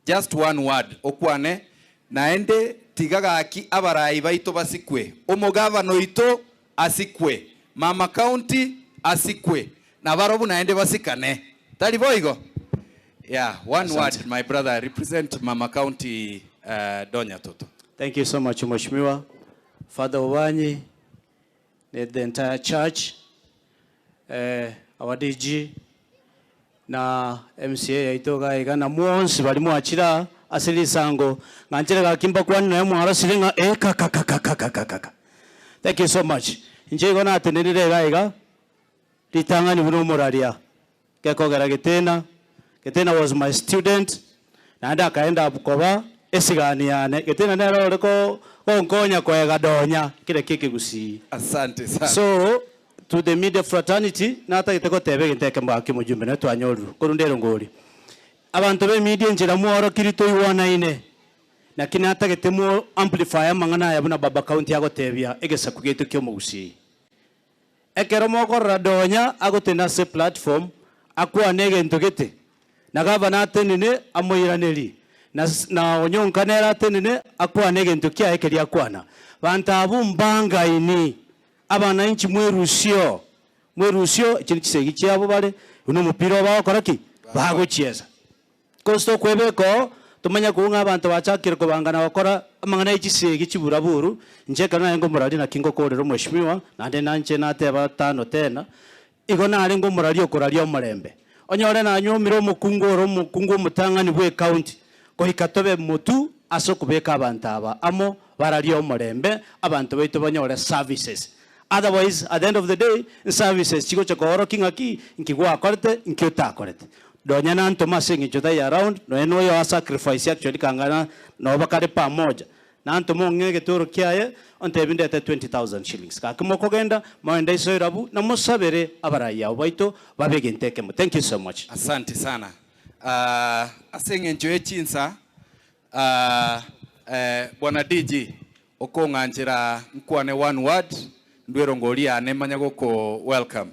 just one word okwane naende tigaga aki abarai baito basikwe omugavano ito asikwe mama county asikwe na barobu naende basikane tali boigo. Yeah, one word, my brother. I represent Mama County, Donya Toto. Thank you so much, Mheshimiwa. Father Owanyi, the entire church, our DG, na MCA itoga igana mwonsi bali mwachira asili sango nganjira kakimba kwani na mwara silinga kaka. Thank you so much. Njego na atenderere gaiga litanga ni buno moralia kekogera getena. Getena was my student. Nanda akaenda Bukoba esiganiane. Getena nero leko onkonya kwa gadonya kile kiki gusi. Asante sana. So to the media fraternity nata kiteko tebe giteke mbaki mujumbe na twanyolu. Kurundero ngoli. Abantu be media njira muoro kirito iwana ine. Na kinata getemu amplifier mangana ya buna baba county yago tebia egesa kugeto kyo mugusi. Ekero moko radonya agotena se platform akwa nege ntogete. Na gavana atenene amoiraneri na onyonkanera atenene akwane gento kya ekeri akwana bantabu mbanga ini abana inchi mwerusio ikintu kisegi cyabo bale uno mupira bakora ki bagochieza kosto kwebeko tumanya kuunga abantu bachakira kubangana bakora amangana ikisegi kiburaburu njeka na ngo murali na kingo korero Mheshimiwa nande nanche nateba tano tena igona ali ngo murali okoralia omurembe onyore na nyomiro mukungu mutangani bwe county ko ikatobe mutu asokubeka abantaba amo barali omurembe abantu baito banyore services. Otherwise at the end of the day services chiko chakoro kingaki nkigwa akorete nkiota akorete donya na Thomas ngichota around no eno yo sacrifice actually kangana no bakare pamoja na antomo ngege toro kyaye ontebinde ate 20,000 shillings kakimoko genda maende isoirabu na musabere abaraya baito babege nteke. Thank you so much. Asante sana. Asenge njoe chinsa bwana DG okonganjira nkwane one word ndwero ngolia ne manyagoko welcome.